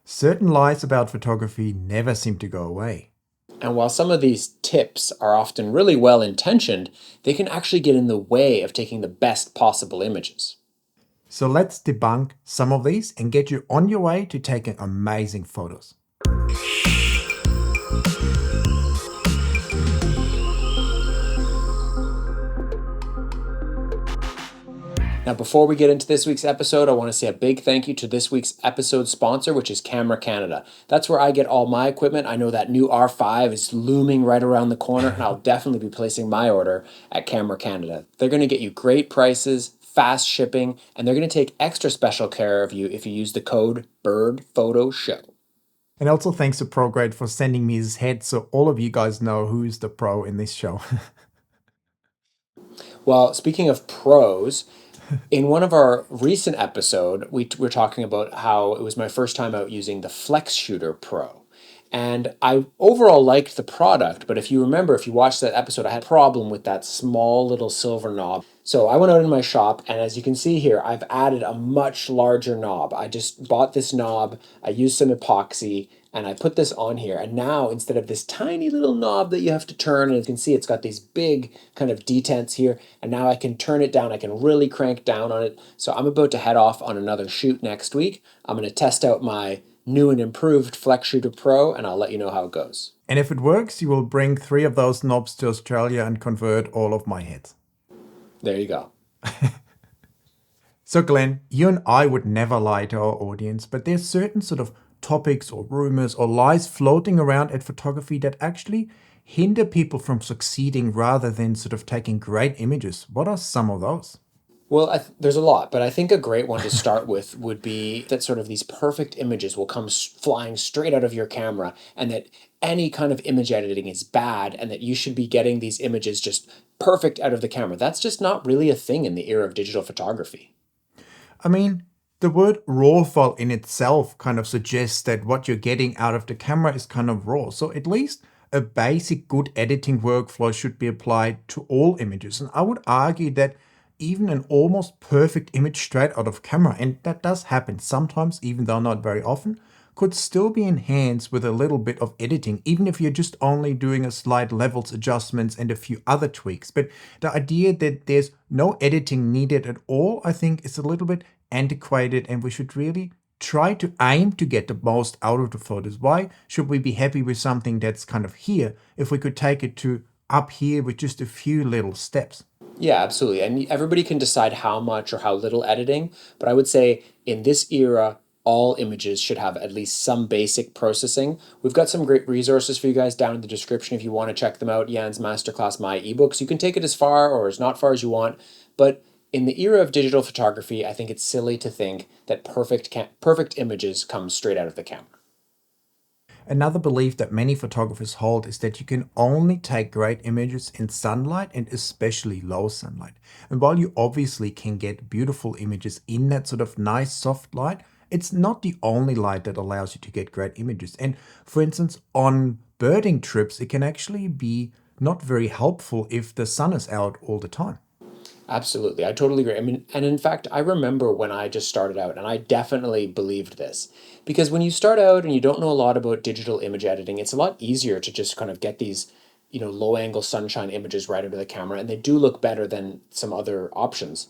Certain lies about photography never seem to go away. And while some of these tips are often really well intentioned, they can actually get in the way of taking the best possible images. So let's debunk some of these and get you on your way to taking amazing photos. Now, before we get into this week's episode, I want to say a big thank you to this week's episode sponsor, which is Camera Canada. That's where I get all my equipment. I know that new R5 is looming right around the corner, and I'll definitely be placing my order at Camera Canada. They're going to get you great prices, fast shipping, and they're going to take extra special care of you if you use the code BIRDPHOTOSHOW. And also thanks to ProGrade for sending me his head so all of you guys know who's the pro in this show. Well, speaking of pros, in one of our recent episode, we were talking about how it was my first time out using the Flex Shooter Pro. And I overall liked the product, but if you remember, if you watched that episode, I had a problem with that small little silver knob. So I went out in my shop, and as you can see here, I've added a much larger knob. I just bought this knob, I used some epoxy, and I put this on here. And now, instead of this tiny little knob that you have to turn, and you can see it's got these big kind of detents here, and now I can turn it down. I can really crank down on it. So I'm about to head off on another shoot next week. I'm going to test out my new and improved Flex Shooter Pro, and I'll let you know how it goes. And if it works, you will bring 3 of those knobs to Australia and convert all of my heads. There you go. So Glenn, you and I would never lie to our audience, but there's certain sort of topics or rumors or lies floating around at photography that actually hinder people from succeeding rather than sort of taking great images. What are some of those? Well, there's a lot, but I think a great one to start with would be that sort of these perfect images will come flying straight out of your camera, and that any kind of image editing is bad, and that you should be getting these images just perfect out of the camera. That's just not really a thing in the era of digital photography. I mean, the word raw file in itself kind of suggests that what you're getting out of the camera is kind of raw. So at least a basic good editing workflow should be applied to all images. And I would argue that even an almost perfect image straight out of camera, and that does happen sometimes, even though not very often, could still be enhanced with a little bit of editing, even if you're just only doing a slight levels adjustments and a few other tweaks. But the idea that there's no editing needed at all, I think, is a little bit antiquated, and we should really try to aim to get the most out of the photos. Why should we be happy with something that's kind of here if we could take it to up here with just a few little steps? Yeah, absolutely. And everybody can decide how much or how little editing, but I would say in this era, all images should have at least some basic processing. We've got some great resources for you guys down in the description if you want to check them out. Jan's Masterclass My eBooks. You can take it as far or as not far as you want, but in the era of digital photography, I think it's silly to think that perfect images come straight out of the camera. Another belief that many photographers hold is that you can only take great images in sunlight and especially low sunlight. And while you obviously can get beautiful images in that sort of nice soft light, it's not the only light that allows you to get great images. And for instance, on birding trips, it can actually be not very helpful if the sun is out all the time. Absolutely. I totally agree. I mean, and in fact, I remember when I just started out, and I definitely believed this. Because when you start out and you don't know a lot about digital image editing, it's a lot easier to just kind of get these, low angle sunshine images right into the camera, and they do look better than some other options.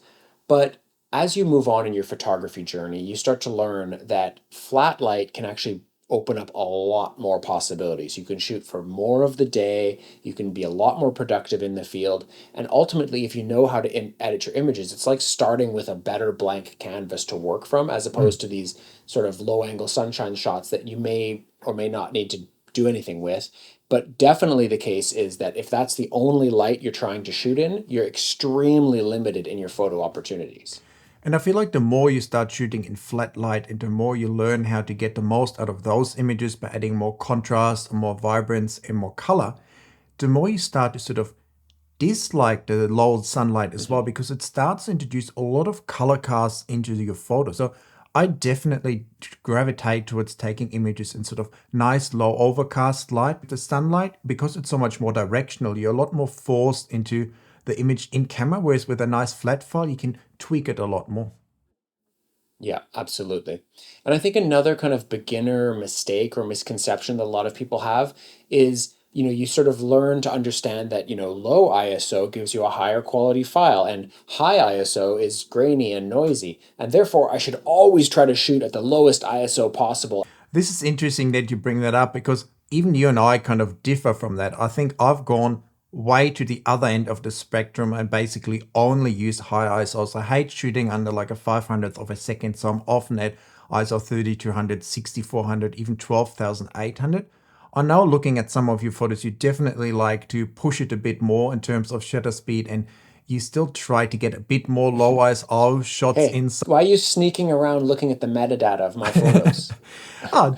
But as you move on in your photography journey, you start to learn that flat light can actually open up a lot more possibilities. You can shoot for more of the day, you can be a lot more productive in the field, and ultimately, if you know how to edit your images, it's like starting with a better blank canvas to work from, as opposed to these sort of low angle sunshine shots that you may or may not need to do anything with. But definitely the case is that if that's the only light you're trying to shoot in, you're extremely limited in your photo opportunities. And I feel like the more you start shooting in flat light and the more you learn how to get the most out of those images by adding more contrast, more vibrance, and more color, the more you start to sort of dislike the low sunlight as well, because it starts to introduce a lot of color casts into your photo. So I definitely gravitate towards taking images in sort of nice low overcast light. With the sunlight, because it's so much more directional, you're a lot more forced into the image in camera, whereas with a nice flat file, you can tweak it a lot more. Yeah, absolutely. And I think another kind of beginner mistake or misconception that a lot of people have is, you sort of learn to understand that, low ISO gives you a higher quality file and high ISO is grainy and noisy. And therefore, I should always try to shoot at the lowest ISO possible. This is interesting that you bring that up because even you and I kind of differ from that. I think I've gone way to the other end of the spectrum and basically only use high ISOs. I hate shooting under like a 500th of a second, so I'm often at ISO 3200, 6400, even 12,800. I know looking at some of your photos, you definitely like to push it a bit more in terms of shutter speed, and you still try to get a bit more low ISO shots Hey, in. why are you sneaking around looking at the metadata of my photos?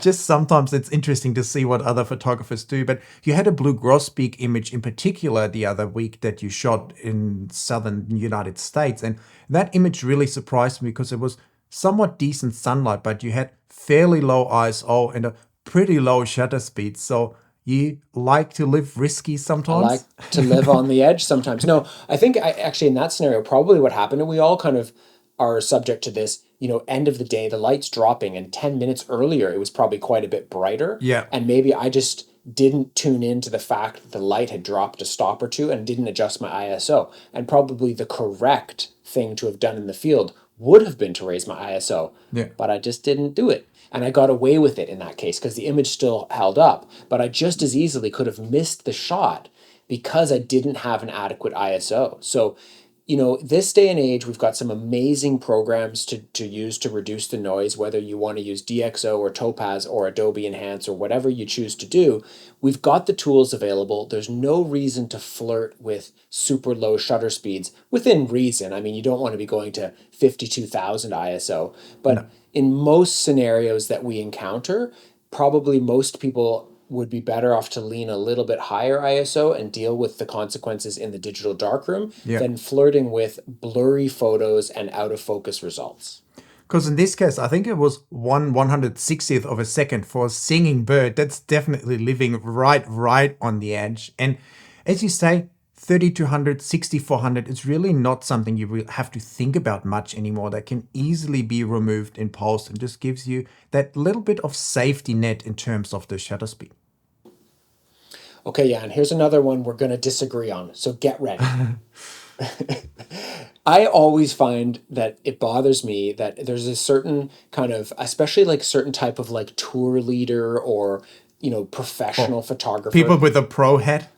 Just sometimes it's interesting to see what other photographers do. But you had a blue grosbeak image in particular the other week that you shot in southern United States. And that image really surprised me because it was somewhat decent sunlight, but you had fairly low ISO and a pretty low shutter speed. So you like to live risky I like sometimes? to live on the edge sometimes. No, I think I actually in that scenario, probably what happened, and we all kind of are subject to this, end of the day, the light's dropping, and 10 minutes earlier, it was probably quite a bit brighter. Yeah. And maybe I just didn't tune into the fact that the light had dropped a stop or two and didn't adjust my ISO. And probably the correct thing to have done in the field would have been to raise my ISO, Yeah. but I just didn't do it. And I got away with it in that case because the image still held up, but I just as easily could have missed the shot because I didn't have an adequate ISO. So, this day and age, we've got some amazing programs to use to reduce the noise, whether you want to use DxO or Topaz or Adobe Enhance or whatever you choose to do. We've got the tools available. There's no reason to flirt with super low shutter speeds within reason. I mean, you don't want to be going to 52,000 ISO, No. but in most scenarios that we encounter, probably most people would be better off to lean a little bit higher ISO and deal with the consequences in the digital darkroom Yeah. than flirting with blurry photos and out of focus results. Because in this case, I think it was 1/160th of a second for a singing bird. That's definitely living right on the edge. And as you say, 3200, 6400 is really not something you will have to think about much anymore. That can easily be removed in post and just gives you that little bit of safety net in terms of the shutter speed. Okay, yeah, and here's another one we're going to disagree on. So get ready. I always find that it bothers me that there's a certain kind of, especially like certain type of like tour leader or, professional photographer, People with a pro hat.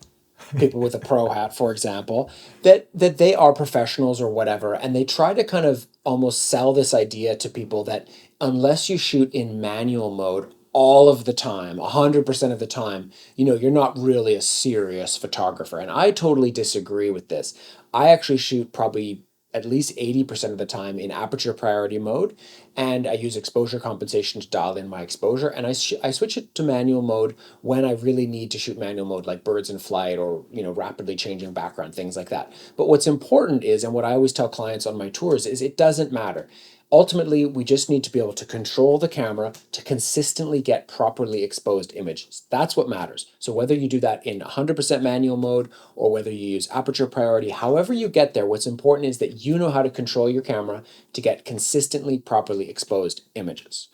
people with a pro hat, for example, that they are professionals or whatever, and they try to kind of almost sell this idea to people that unless you shoot in manual mode all of the time, 100% of the time, you're not really a serious photographer. And I totally disagree with this. I actually shoot probably at least 80% of the time in aperture priority mode, and I use exposure compensation to dial in my exposure, and I switch it to manual mode when I really need to shoot manual mode, like birds in flight or rapidly changing background, things like that. But what's important is, and what I always tell clients on my tours is, it doesn't matter. Ultimately, we just need to be able to control the camera to consistently get properly exposed images. That's what matters. So whether you do that in 100% manual mode or whether you use aperture priority, however you get there, what's important is that you know how to control your camera to get consistently properly exposed images.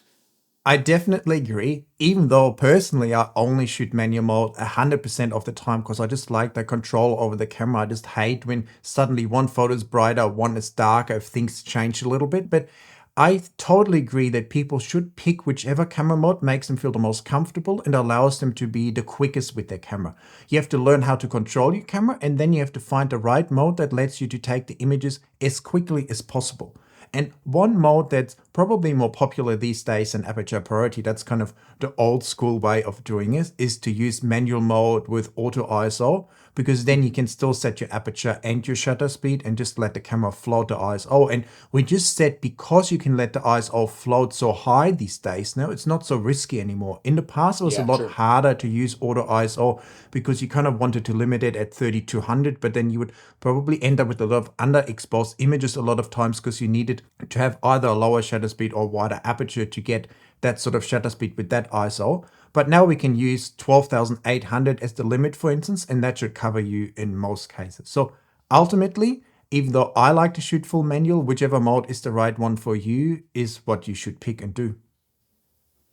I definitely agree, even though personally I only shoot manual mode 100% of the time because I just like the control over the camera. I just hate when suddenly one photo is brighter, one is darker, if things change a little bit. But I totally agree that people should pick whichever camera mode makes them feel the most comfortable and allows them to be the quickest with their camera. You have to learn how to control your camera, and then you have to find the right mode that lets you to take the images as quickly as possible. And one mode that's probably more popular these days than aperture priority, that's kind of the old school way of doing it, is to use manual mode with auto ISO, because then you can still set your aperture and your shutter speed and just let the camera float the ISO. And we just said because you can let the ISO float so high these days, now it's not so risky anymore. In the past, it was a Yeah, lot true. harder to use auto ISO because you kind of wanted to limit it at 3200, but then you would probably end up with a lot of underexposed images a lot of times because you needed to have either a lower shutter speed or wider aperture to get that sort of shutter speed with that ISO. But now we can use 12,800 as the limit, for instance, and that should cover you in most cases. So ultimately, even though I like to shoot full manual, whichever mode is the right one for you is what you should pick and do.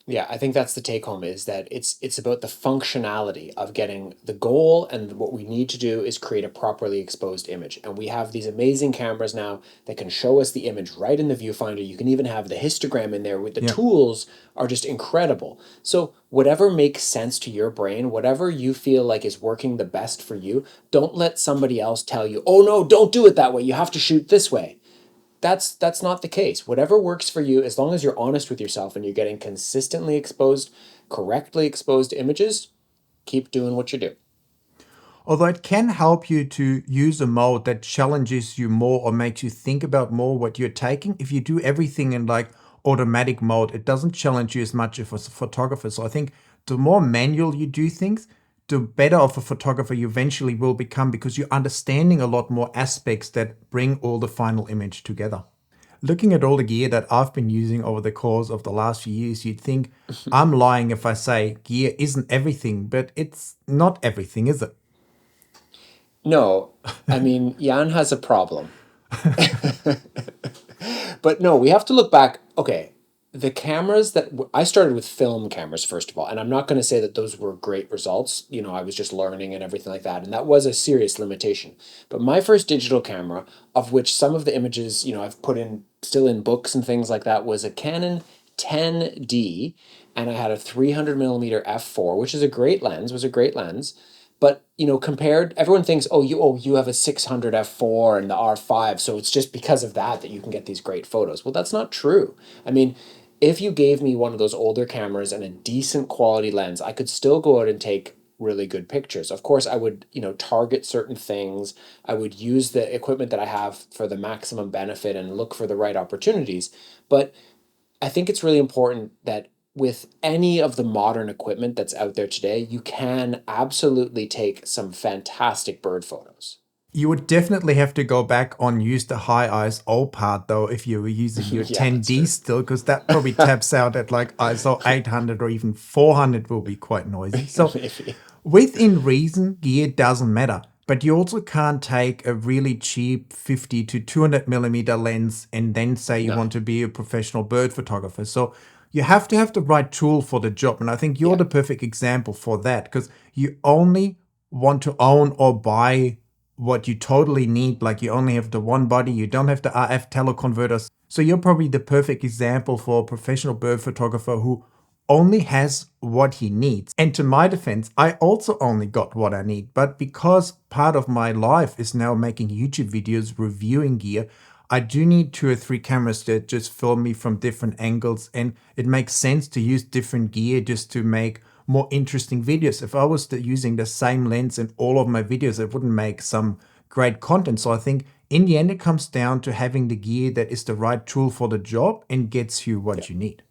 Yeah, I think that's the take home, is that it's about the functionality of getting the goal, and what we need to do is create a properly exposed image. And we have these amazing cameras now that can show us the image right in the viewfinder. You can even have the histogram in there. With the Yeah. tools are just incredible. So whatever makes sense to your brain, whatever you feel like is working the best for you, don't let somebody else tell you, "Oh no, don't do it that way. You have to shoot this way." That's not the case. Whatever works for you, as long as you're honest with yourself and you're getting consistently exposed, correctly exposed images, keep doing what you do. Although it can help you to use a mode that challenges you more or makes you think about more what you're taking. If you do everything in like automatic mode, it doesn't challenge you as much as a photographer. So I think the more manual you do things, the better of a photographer you eventually will become, because you're understanding a lot more aspects that bring all the final image together. Looking at all the gear that I've been using over the course of the last few years, you'd think I'm lying if I say gear isn't everything, but it's not everything, is it? No, I mean, Jan has a problem. But no, we have to look back. Okay, the cameras that I started with, film cameras, first of all, and I'm not going to say that those were great results. I was just learning and everything like that, and that was a serious limitation. But my first digital camera, of which some of the images, I've put in still in books and things like that, was a Canon 10D, and I had a 300 millimeter f4, which is a great lens. Was a great lens. But compared, everyone thinks, oh, you have a 600 f4 and the R5, so it's just because of that you can get these great photos. Well, that's not true. I mean, if you gave me one of those older cameras and a decent quality lens, I could still go out and take really good pictures. Of course, I would, target certain things. I would use the equipment that I have for the maximum benefit and look for the right opportunities. But I think it's really important that with any of the modern equipment that's out there today, you can absolutely take some fantastic bird photos. You would definitely have to go back on use the high ISO part though if you were using your Yeah, that's 10D true. still, because that probably taps out at like ISO 800 or even 400 will be quite noisy. So Maybe. within reason, gear doesn't matter, but you also can't take a really cheap 50 to 200 millimeter lens and then say you No. want to be a professional bird photographer. So you have to have the right tool for the job. And I think you're Yeah. the perfect example for that, because you only want to own or buy what you totally need. Like you only have the one body, you don't have the RF teleconverters. So you're probably the perfect example for a professional bird photographer who only has what he needs. And to my defense, I also only got what I need. But because part of my life is now making YouTube videos reviewing gear, I do need 2 or 3 cameras that just film me from different angles. And it makes sense to use different gear just to make more interesting videos. If I was using the same lens in all of my videos, it wouldn't make some great content. So I think in the end, it comes down to having the gear that is the right tool for the job and gets you Yeah. what you need.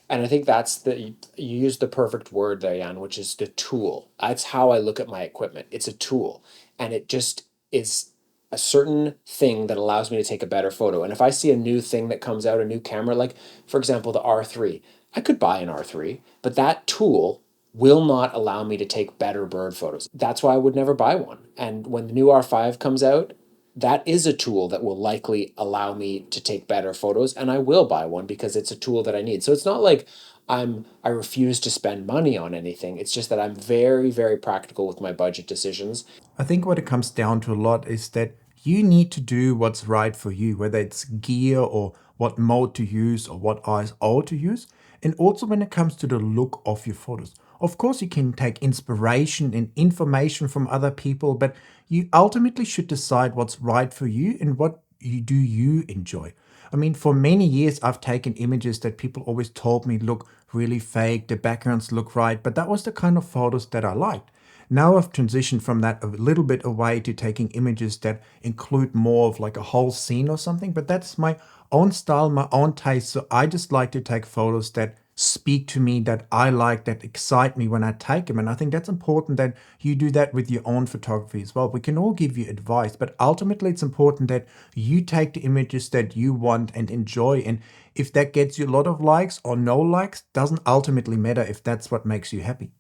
And I think you used the perfect word there, Jan, which is the tool. That's how I look at my equipment. It's a tool, and it just is a certain thing that allows me to take a better photo. And if I see a new thing that comes out, a new camera, like for example, the R3, I could buy an R3, but that tool will not allow me to take better bird photos. That's why I would never buy one. And when the new R5 comes out, that is a tool that will likely allow me to take better photos, and I will buy one because it's a tool that I need. So it's not like I refuse to spend money on anything. It's just that I'm very, very practical with my budget decisions. I think what it comes down to a lot is that you need to do what's right for you, whether it's gear or what mode to use or what ISO to use. And also when it comes to the look of your photos. Of course, you can take inspiration and information from other people, but you ultimately should decide what's right for you and what you enjoy. I mean, for many years, I've taken images that people always told me look really fake, the backgrounds look right, but that was the kind of photos that I liked. Now I've transitioned from that a little bit away to taking images that include more of like a whole scene or something, but that's my own style, my own taste. So I just like to take photos that speak to me, that I like, that excite me when I take them. And I think that's important that you do that with your own photography as well. We can all give you advice, but ultimately it's important that you take the images that you want and enjoy. And if that gets you a lot of likes or no likes, doesn't ultimately matter if that's what makes you happy.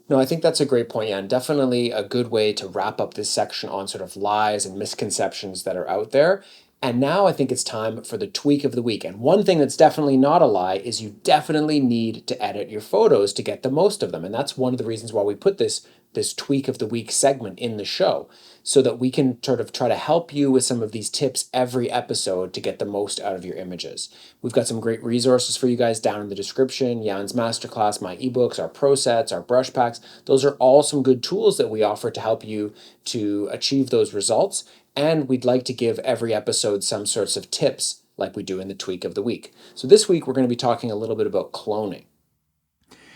No, I think that's a great point. Yeah, and definitely a good way to wrap up this section on sort of lies and misconceptions that are out there. And now I think it's time for the tweak of the week. And one thing that's definitely not a lie is you definitely need to edit your photos to get the most of them. And that's one of the reasons why we put this tweak of the week segment in the show, so that we can sort of try to help you with some of these tips every episode to get the most out of your images. We've got some great resources for you guys down in the description: Jan's masterclass, my ebooks, our pro sets, our brush packs. Those are all some good tools that we offer to help you to achieve those results. And we'd like to give every episode some sorts of tips like we do in the tweak of the week. So this week, we're going to be talking a little bit about cloning.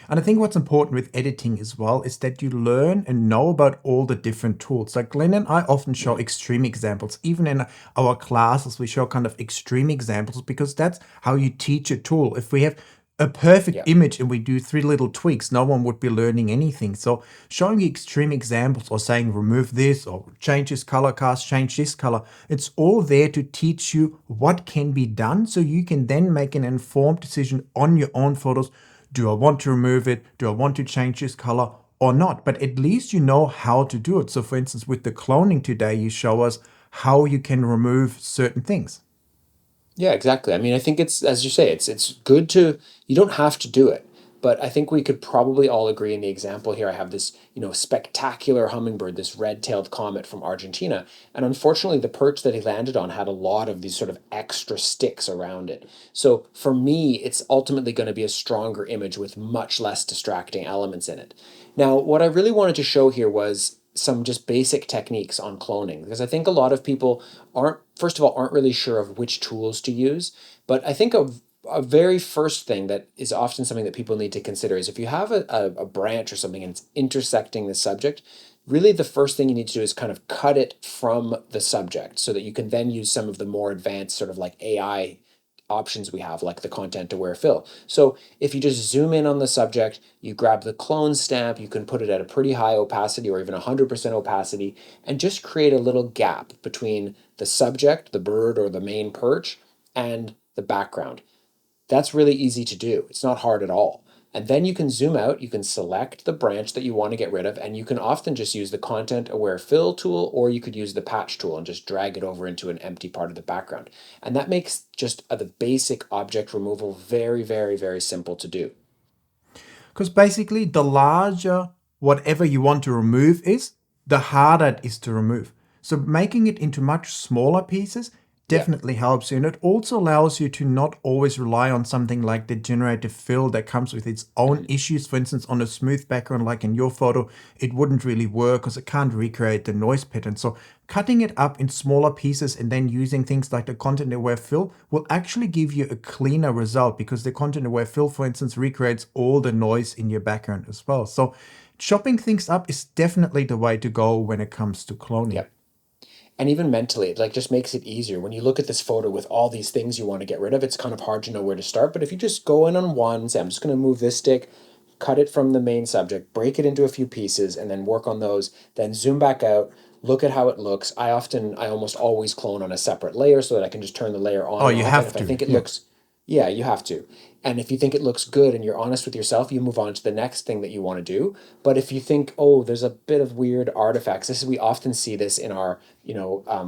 And I think what's important with editing as well is that you learn and know about all the different tools. Like Glenn and I often show extreme examples. Even in our classes, we show kind of extreme examples because that's how you teach a tool. If we have a perfect Yeah. image and we do three little tweaks, no one would be learning anything. So showing you extreme examples or saying remove this or change this color cast, change this color, it's all there to teach you what can be done so you can then make an informed decision on your own photos. Do I want to remove it? Do I want to change this color or not? But at least you know how to do it. So for instance, with the cloning today, you show us how you can remove certain things. Yeah, exactly. I mean, I think it's, as you say, it's good to, you don't have to do it, but I think we could probably all agree in the example here. I have this, spectacular hummingbird, this red-tailed comet from Argentina, and unfortunately the perch that he landed on had a lot of these sort of extra sticks around it. So for me, it's ultimately going to be a stronger image with much less distracting elements in it. Now, what I really wanted to show here was some just basic techniques on cloning, because I think a lot of people aren't, first of all, aren't really sure of which tools to use. But I think a very first thing that is often something that people need to consider is if you have a branch or something and it's intersecting the subject, really the first thing you need to do is kind of cut it from the subject so that you can then use some of the more advanced sort of like AI options we have, like the content aware fill. So if you just zoom in on the subject, you grab the clone stamp, you can put it at a pretty high opacity or even 100% opacity, and just create a little gap between the subject, the bird or the main perch, and the background. That's really easy to do. It's not hard at all. And then you can zoom out, you can select the branch that you want to get rid of, and you can often just use the content aware fill tool, or you could use the patch tool and just drag it over into an empty part of the background. And that makes just the basic object removal very, very, very simple to do. Because basically, the larger whatever you want to remove is, the harder it is to remove. So making it into much smaller pieces definitely helps you. And it also allows you to not always rely on something like the generative fill that comes with its own issues. For instance, on a smooth background, like in your photo, it wouldn't really work because it can't recreate the noise pattern. So cutting it up in smaller pieces and then using things like the content aware fill will actually give you a cleaner result, because the content aware fill, for instance, recreates all the noise in your background as well. So chopping things up is definitely the way to go when it comes to cloning. Yep. And even mentally, it like just makes it easier. When you look at this photo with all these things you want to get rid of, it's kind of hard to know where to start. But if you just go in on one, say, I'm just going to move this stick, cut it from the main subject, break it into a few pieces, and then work on those, then zoom back out, look at how it looks. I almost always clone on a separate layer so that I can just turn the layer on Oh, and you off. have And if I to. think it Yeah. looks, yeah, you have to. And if you think it looks good and you're honest with yourself, you move on to the next thing that you want to do. But if you think, oh, there's a bit of weird artifacts, we often see this in our,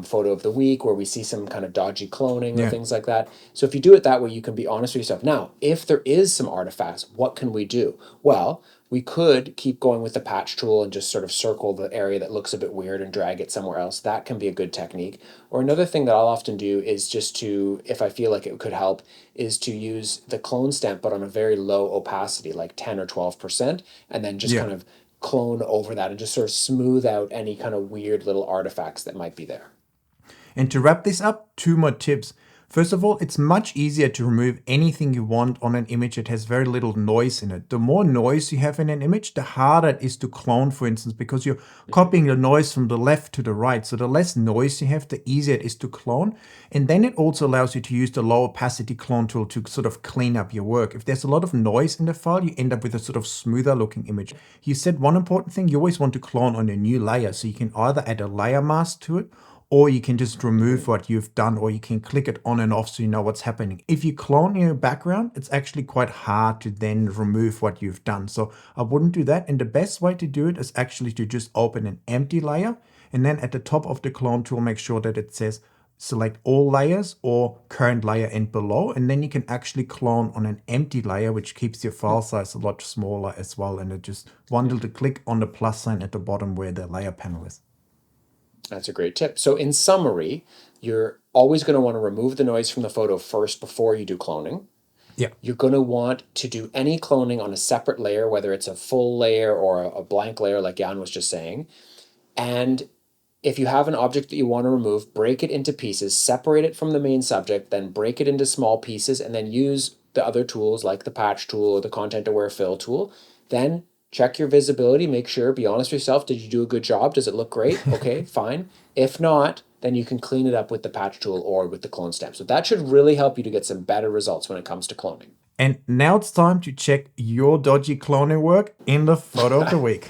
photo of the week where we see some kind of dodgy cloning or Yeah. things like that. So if you do it that way, you can be honest with yourself. Now, if there is some artifacts, what can we do? Well, we could keep going with the patch tool and just sort of circle the area that looks a bit weird and drag it somewhere else. That can be a good technique. Or another thing that I'll often do is just to, if I feel like it could help, is to use the clone stamp but on a very low opacity, like 10 or 12%, and then just Yeah. kind of clone over that and just sort of smooth out any kind of weird little artifacts that might be there. And to wrap this up, 2 more tips. First of all, it's much easier to remove anything you want on an image that has very little noise in it. The more noise you have in an image, the harder it is to clone, for instance, because you're copying the noise from the left to the right. So the less noise you have, the easier it is to clone. And then it also allows you to use the low opacity clone tool to sort of clean up your work. If there's a lot of noise in the file, you end up with a sort of smoother looking image. You said one important thing, you always want to clone on a new layer. So you can either add a layer mask to it, or you can just remove what you've done, or you can click it on and off so you know what's happening. If you clone your background, it's actually quite hard to then remove what you've done. So I wouldn't do that. And the best way to do it is actually to just open an empty layer, and then at the top of the clone tool, make sure that it says select all layers or current layer and below, and then you can actually clone on an empty layer, which keeps your file size a lot smaller as well. And it just one little click on the plus sign at the bottom where the layer panel is. That's a great tip. So in summary, you're always going to want to remove the noise from the photo first before you do cloning. Yeah. You're going to want to do any cloning on a separate layer, whether it's a full layer or a blank layer, like Jan was just saying. And if you have an object that you want to remove, break it into pieces, separate it from the main subject, then break it into small pieces, and then use the other tools like the patch tool or the content aware fill tool. Then check your visibility, make sure, be honest with yourself. Did you do a good job? Does it look great? Okay, fine. If not, then you can clean it up with the patch tool or with the clone stamp. So that should really help you to get some better results when it comes to cloning. And now it's time to check your dodgy cloning work in the photo of the week.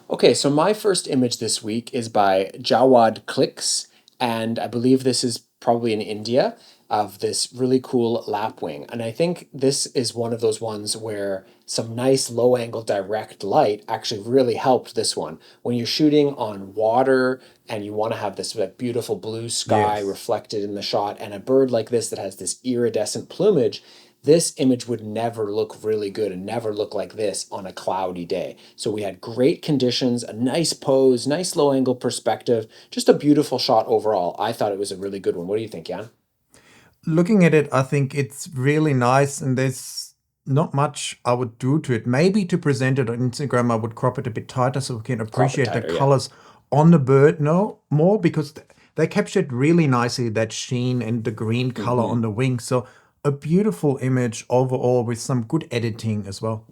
Okay, so my first image this week is by Jawad Clicks, and I believe this is probably in India, of this really cool lapwing. And I think this is one of those ones where some nice low angle direct light actually really helped this one. When you're shooting on water and you want to have this like beautiful blue sky Yes. reflected in the shot, and a bird like this that has this iridescent plumage, this image would never look really good and never look like this on a cloudy day. So we had great conditions, a nice pose, nice low angle perspective, just a beautiful shot overall. I thought it was a really good one. What do you think, Jan? Looking at it, I think it's really nice, and there's not much I would do to it. Maybe to present it on Instagram, I would crop it a bit tighter so we can appreciate tighter, the yeah. colors on the bird more, because they captured really nicely that sheen and the green color on the wing. So a beautiful image overall with some good editing as well.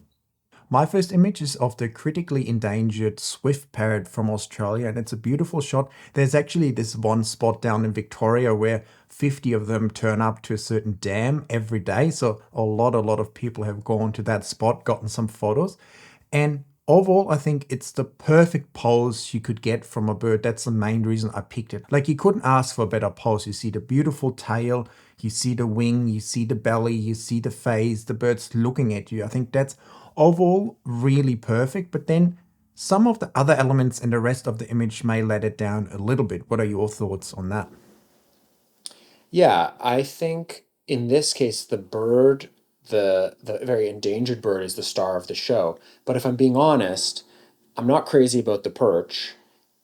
My first image is of the critically endangered swift parrot from Australia, and it's a beautiful shot. There's actually this one spot down in Victoria where 50 of them turn up to a certain dam every day. So a lot of people have gone to that spot, gotten some photos. And overall, I think it's the perfect pose you could get from a bird. That's the main reason I picked it. Like, you couldn't ask for a better pose. You see the beautiful tail, you see the wing, you see the belly, you see the face, the bird's looking at you. I think that's overall really perfect, but then some of the other elements and the rest of the image may let it down a little bit. What are your thoughts on that? Yeah, I think in this case, the bird, the very endangered bird, is the star of the show. But if I'm being honest, I'm not crazy about the perch,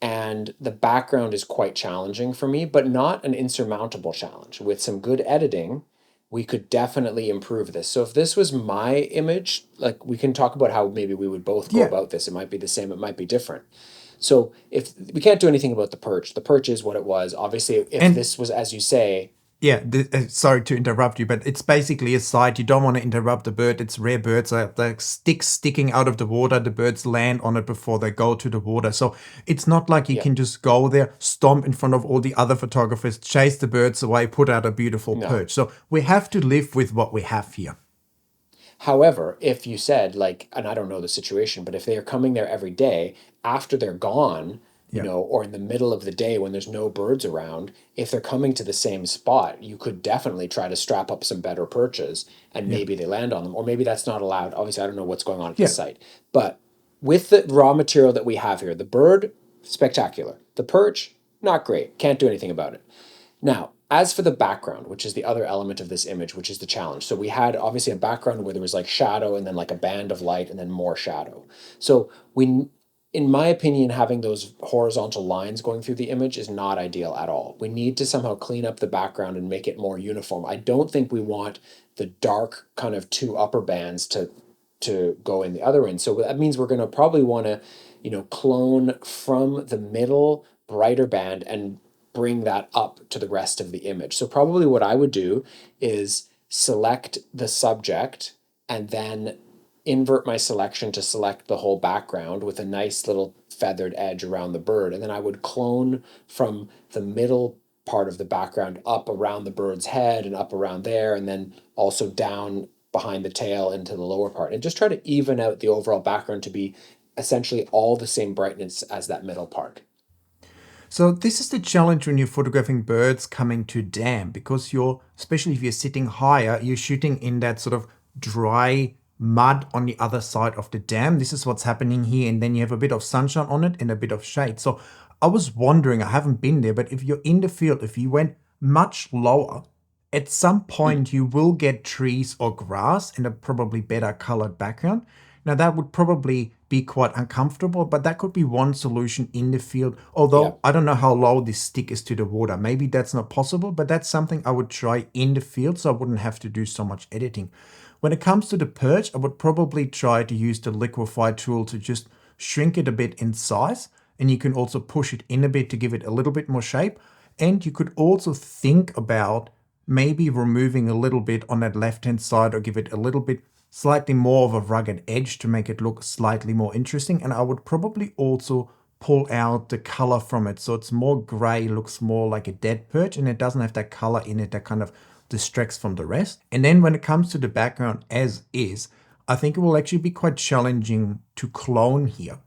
and the background is quite challenging for me, but not an insurmountable challenge. With some good editing, we could definitely improve this. So if this was my image, like, we can talk about how maybe we would both go Yeah. about this. It might be the same, it might be different. So if we can't do anything about the perch is what it was. Obviously, if And this was, as you say, yeah, sorry to interrupt you, but it's basically a sight. You don't want to interrupt the bird. It's rare birds. Like sticks sticking out of the water. The birds land on it before they go to the water. So it's not like you yeah, can just go there, stomp in front of all the other photographers, chase the birds away, put out a beautiful no. perch. So we have to live with what we have here. However, if you said, like, and I don't know the situation, but if they are coming there every day after they're gone, Yeah. or in the middle of the day when there's no birds around, if they're coming to the same spot, you could definitely try to strap up some better perches and Yeah. maybe they land on them, or maybe that's not allowed. Obviously, I don't know what's going on at the Yeah. site, but with the raw material that we have here, the bird, spectacular. The perch, not great. Can't do anything about it. Now, as for the background, which is the other element of this image, which is the challenge. So we had obviously a background where there was like shadow and then like a band of light and then more shadow. So we, in my opinion, having those horizontal lines going through the image is not ideal at all. We need to somehow clean up the background and make it more uniform. I don't think we want the dark kind of two upper bands to go in the other end. So that means we're going to probably want to, clone from the middle brighter band and bring that up to the rest of the image. So probably what I would do is select the subject and then invert my selection to select the whole background with a nice little feathered edge around the bird. And then I would clone from the middle part of the background up around the bird's head and up around there, and then also down behind the tail into the lower part. And just try to even out the overall background to be essentially all the same brightness as that middle part. So this is the challenge when you're photographing birds coming to dam, because especially if you're sitting higher, you're shooting in that sort of dry mud on the other side of the dam. This is what's happening here. And then you have a bit of sunshine on it and a bit of shade. So I was wondering, I haven't been there, but if you're in the field, if you went much lower, at some point you will get trees or grass and a probably better colored background. Now that would probably be quite uncomfortable, but that could be one solution in the field. Yeah. Although I don't know how low this stick is to the water. Maybe that's not possible, but that's something I would try in the field so I wouldn't have to do so much editing. When it comes to the perch, I would probably try to use the liquify tool to just shrink it a bit in size. And you can also push it in a bit to give it a little bit more shape. And you could also think about maybe removing a little bit on that left-hand side or give it a little bit slightly more of a rugged edge to make it look slightly more interesting. And I would probably also pull out the color from it. So it's more gray, looks more like a dead perch, and it doesn't have that color in it that kind of distracts from the rest. And then when it comes to the background as is, I think it will actually be quite challenging to clone here.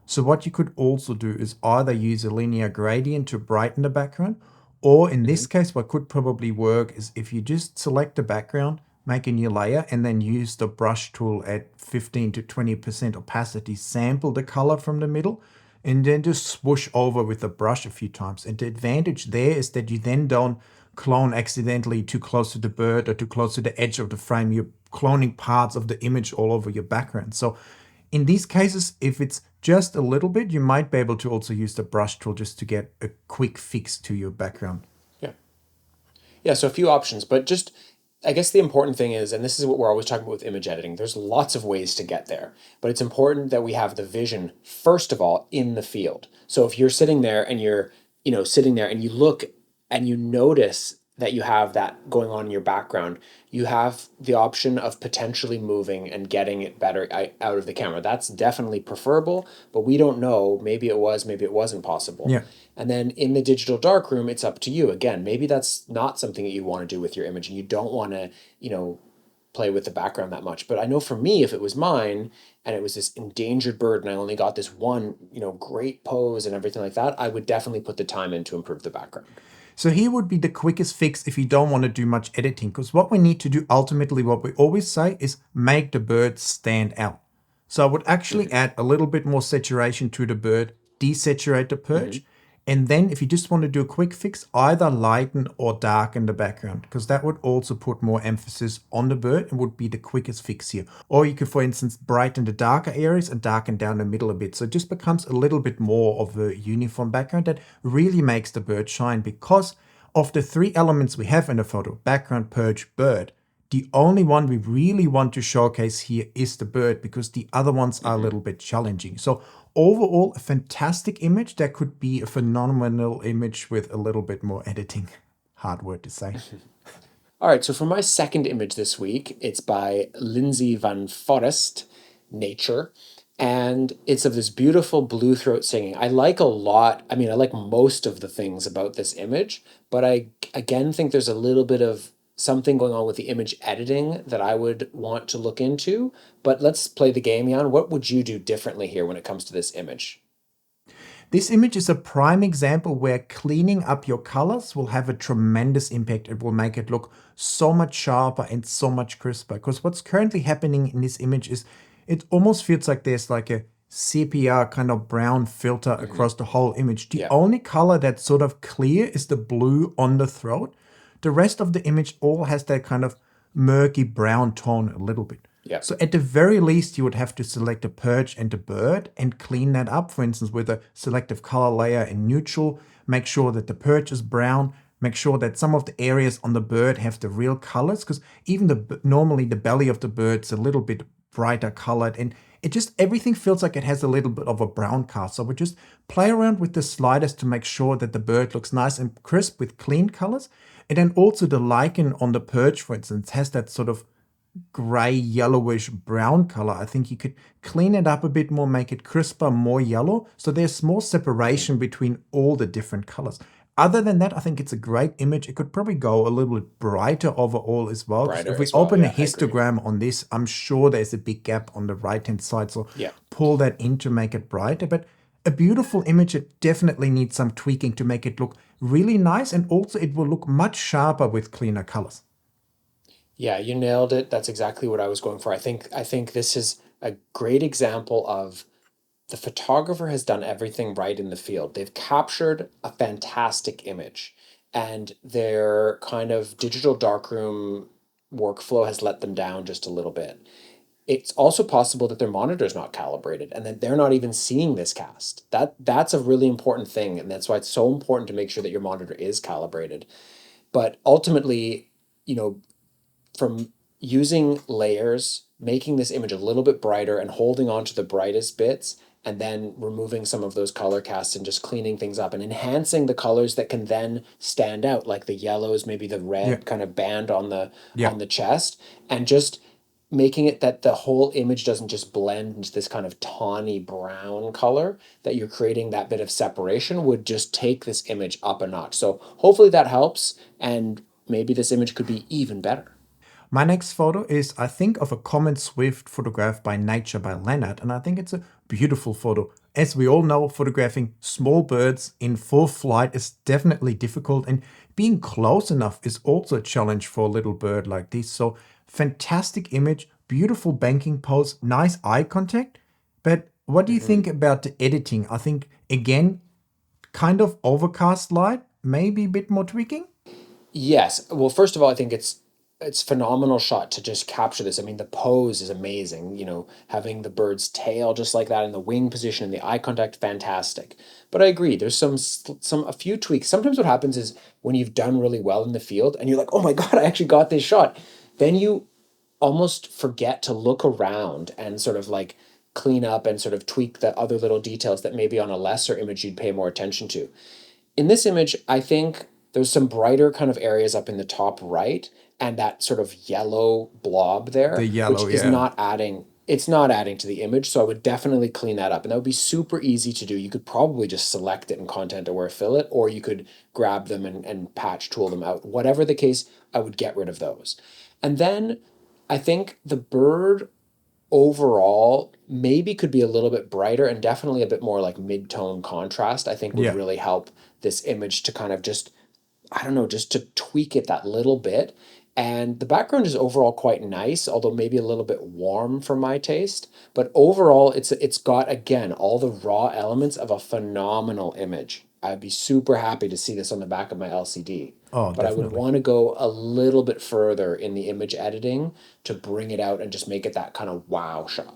So what you could also do is either use a linear gradient to brighten the background, or in this case, what could probably work is if you just select the background, make a new layer, and then use the brush tool at 15 to 20% opacity, sample the color from the middle, and then just swoosh over with the brush a few times. And the advantage there is that you then don't clone accidentally too close to the bird or too close to the edge of the frame. You're cloning parts of the image all over your background. So in these cases, if it's just a little bit, you might be able to also use the brush tool just to get a quick fix to your background. Yeah. Yeah, so a few options, but just I guess the important thing is, and this is what we're always talking about with image editing, there's lots of ways to get there, but it's important that we have the vision, first of all, in the field. So if you're sitting there and you're, sitting there and you look and you notice that you have that going on in your background, you have the option of potentially moving and getting it better out of the camera. That's definitely preferable, but we don't know. Maybe it was, maybe it wasn't possible. Yeah. And then in the digital darkroom, it's up to you. Again, maybe that's not something that you want to do with your image and you don't want to, play with the background that much. But I know for me, if it was mine and it was this endangered bird and I only got this one, great pose and everything like that, I would definitely put the time in to improve the background. So here would be the quickest fix if you don't want to do much editing, because what we need to do ultimately, what we always say is make the bird stand out. So I would actually add a little bit more saturation to the bird, desaturate the perch, and then if you just want to do a quick fix, either lighten or darken the background, because that would also put more emphasis on the bird and would be the quickest fix here. Or you could, for instance, brighten the darker areas and darken down the middle a bit. So it just becomes a little bit more of a uniform background that really makes the bird shine, because of the three elements we have in the photo, background, perch, bird, the only one we really want to showcase here is the bird, because the other ones are a little bit challenging. So overall, a fantastic image that could be a phenomenal image with a little bit more editing. Hard word to say. All right, so for my second image this week, it's by Lindsay Van Forest, Nature, and it's of this beautiful blue throat singing. I like a lot, I like most of the things about this image, but I again think there's a little bit of something going on with the image editing that I would want to look into. But let's play the game, Jan. What would you do differently here when it comes to this image? This image is a prime example where cleaning up your colors will have a tremendous impact. It will make it look so much sharper and so much crisper. Because what's currently happening in this image is it almost feels like there's like a sepia kind of brown filter across the whole image. The only color that's sort of clear is the blue on the throat. The rest of the image all has that kind of murky brown tone a little bit. Yeah. So at the very least, you would have to select the perch and the bird and clean that up, for instance, with a selective color layer in neutral. Make sure that the perch is brown. Make sure that some of the areas on the bird have the real colors, because even normally the belly of the bird's a little bit brighter colored, and it just, everything feels like it has a little bit of a brown cast. So we just play around with the sliders to make sure that the bird looks nice and crisp with clean colors. And then also the lichen on the perch, for instance, has that sort of gray, yellowish brown color. I think you could clean it up a bit more, make it crisper, more yellow. So there's more separation between all the different colors. Other than that, I think it's a great image. It could probably go a little bit brighter overall as well. Brighter If we as well, open yeah, a histogram on this, I'm sure there's a big gap on the right-hand side. So Yeah. pull that in to make it brighter. But a beautiful image. It definitely needs some tweaking to make it look really nice, and also it will look much sharper with cleaner colors. Yeah, you nailed it. That's exactly what I was going for. I think this is a great example of the photographer has done everything right in the field. They've captured a fantastic image, and their kind of digital darkroom workflow has let them down just a little bit. It's also possible that their monitor is not calibrated and that they're not even seeing this cast. That's a really important thing, and that's why it's so important to make sure that your monitor is calibrated. But ultimately, you know, from using layers, making this image a little bit brighter and holding on to the brightest bits, and then removing some of those color casts and just cleaning things up and enhancing the colors that can then stand out, like the yellows, maybe the Yeah, red kind of band yeah. on the chest, and just making it that the whole image doesn't just blend into this kind of tawny brown color, that you're creating that bit of separation would just take this image up a notch. So hopefully that helps, and maybe this image could be even better. My next photo is, I think, of a common swift photographed by Nature by Leonard, and I think it's a beautiful photo. As we all know, photographing small birds in full flight is definitely difficult, and being close enough is also a challenge for a little bird like this. So, fantastic image, beautiful banking pose, nice eye contact. But what do you Mhm. think about the editing? I think, again, kind of overcast light, maybe a bit more tweaking? Yes. Well, first of all, I think it's phenomenal shot to just capture this. I mean, the pose is amazing, having the bird's tail just like that in the wing position and the eye contact, fantastic. But I agree, there's some a few tweaks. Sometimes what happens is when you've done really well in the field and you're like, "Oh my God, I actually got this shot." Then you almost forget to look around and sort of like clean up and sort of tweak the other little details that maybe on a lesser image you'd pay more attention to. In this image, I think there's some brighter kind of areas up in the top right and that sort of yellow blob The there, yellow, which is yeah. not adding, it's not adding to the image. So I would definitely clean that up. And that would be super easy to do. You could probably just select it in Content Aware Fillet, or you could grab them and patch tool them out. Whatever the case, I would get rid of those. And then I think the bird overall maybe could be a little bit brighter and definitely a bit more like mid-tone contrast, I think would Yeah. really help this image to kind of just, I don't know, just to tweak it that little bit. And the background is overall quite nice, although maybe a little bit warm for my taste. But overall, it's got again all the raw elements of a phenomenal image. I'd be super happy to see this on the back of my LCD. Oh, But I would definitely. want to go a little bit further in the image editing to bring it out and just make it that kind of wow shot.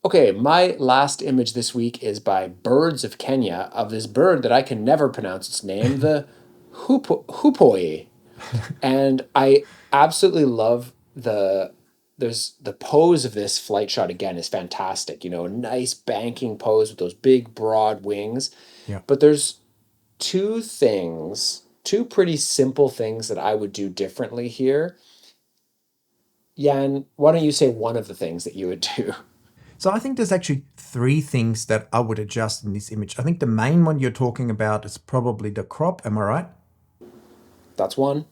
Okay, my last image this week is by Birds of Kenya, of this bird that I can never pronounce its name, the hupoi. And I absolutely love the pose of this flight shot again is fantastic. A nice banking pose with those big broad wings. Yeah. But there's two pretty simple things that I would do differently here. Jan, why don't you say one of the things that you would do? So I think there's actually three things that I would adjust in this image. I think the main one you're talking about is probably the crop, am I right? That's one.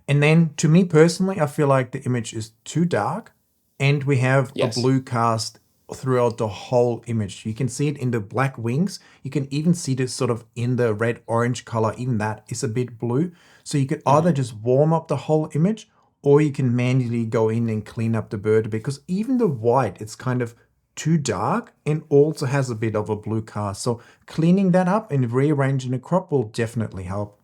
And then to me personally, I feel like the image is too dark and we have a Yes. blue cast throughout the whole image. You can see it in the black wings. You can even see this sort of in the red orange color. Even that is a bit blue. So you could either Mhm. just warm up the whole image or you can manually go in and clean up the bird because even the white, it's kind of too dark and also has a bit of a blue cast. So cleaning that up and rearranging the crop will definitely help.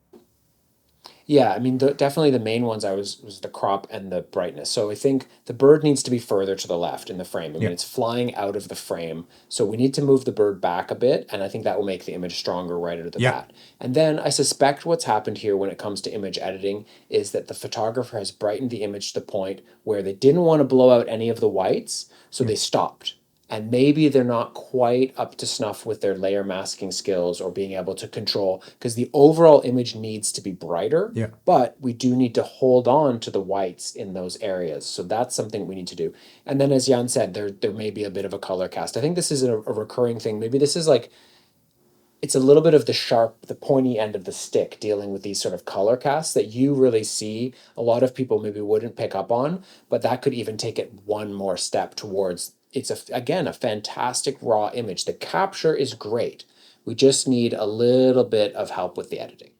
Yeah, I mean, definitely the main ones I was the crop and the brightness. So I think the bird needs to be further to the left in the frame. I mean, Yeah. it's flying out of the frame, so we need to move the bird back a bit, and I think that will make the image stronger right out of the Yeah. bat. And then I suspect what's happened here when it comes to image editing is that the photographer has brightened the image to the point where they didn't want to blow out any of the whites, so Yeah. they stopped. And maybe they're not quite up to snuff with their layer masking skills or being able to control, because the overall image needs to be brighter, Yeah. but we do need to hold on to the whites in those areas. So that's something we need to do. And then, as Jan said, there may be a bit of a color cast. I think this is a recurring thing. Maybe this is like, it's a little bit of the sharp, the pointy end of the stick dealing with these sort of color casts that you really see a lot of people maybe wouldn't pick up on, but that could even take it one more step towards it's again a fantastic raw image. The capture is great. We just need a little bit of help with the editing.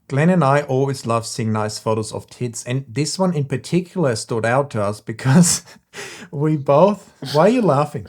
Glenn and I always love seeing nice photos of tits, and this one in particular stood out to us because we both. Why are you laughing?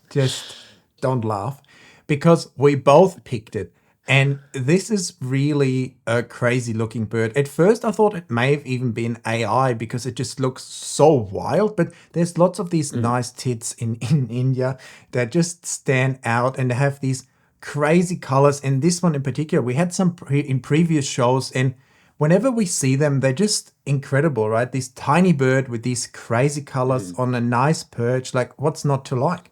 Just don't laugh. Because we both picked it. And this is really a crazy looking bird. At first, I thought it may have even been AI because it just looks so wild. But there's lots of these nice tits in India that just stand out and they have these crazy colors. And this one in particular, we had some in previous shows. And whenever we see them, they're just incredible, right? This tiny bird with these crazy colors on a nice perch. Like, what's not to like?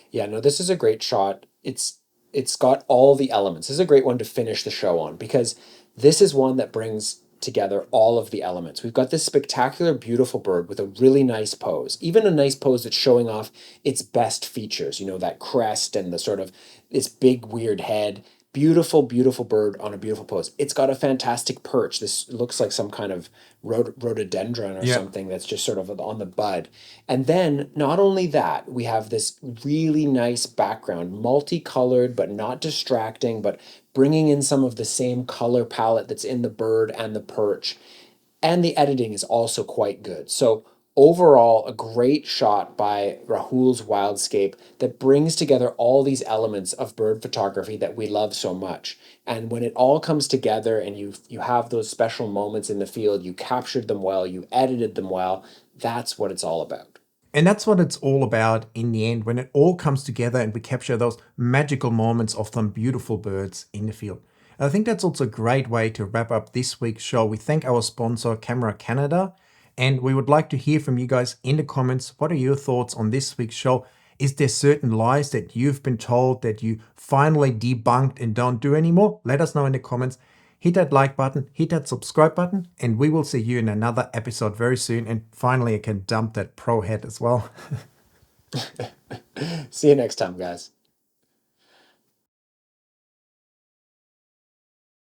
Yeah, no, this is a great shot. It's got all the elements. This is a great one to finish the show on because this is one that brings together all of the elements. We've got this spectacular, beautiful bird with a really nice pose, even a nice pose that's showing off its best features, that crest and the sort of this big, weird head. Beautiful, beautiful bird on a beautiful pose. It's got a fantastic perch. This looks like some kind of rhododendron or Yeah. something that's just sort of on the bud. And then, not only that, we have this really nice background, multicolored, but not distracting, but bringing in some of the same color palette that's in the bird and the perch. And the editing is also quite good. So, overall, a great shot by Rahul's Wildscape that brings together all these elements of bird photography that we love so much. And when it all comes together and you have those special moments in the field, you captured them well, you edited them well, that's what it's all about. And that's what it's all about in the end, when it all comes together and we capture those magical moments of some beautiful birds in the field. And I think that's also a great way to wrap up this week's show. We thank our sponsor, Camera Canada, and we would like to hear from you guys in the comments. What are your thoughts on this week's show? Is there certain lies that you've been told that you finally debunked and don't do anymore? Let us know in the comments. Hit that like button, hit that subscribe button, and we will see you in another episode very soon. And finally, I can dump that pro head as well. See you next time, guys.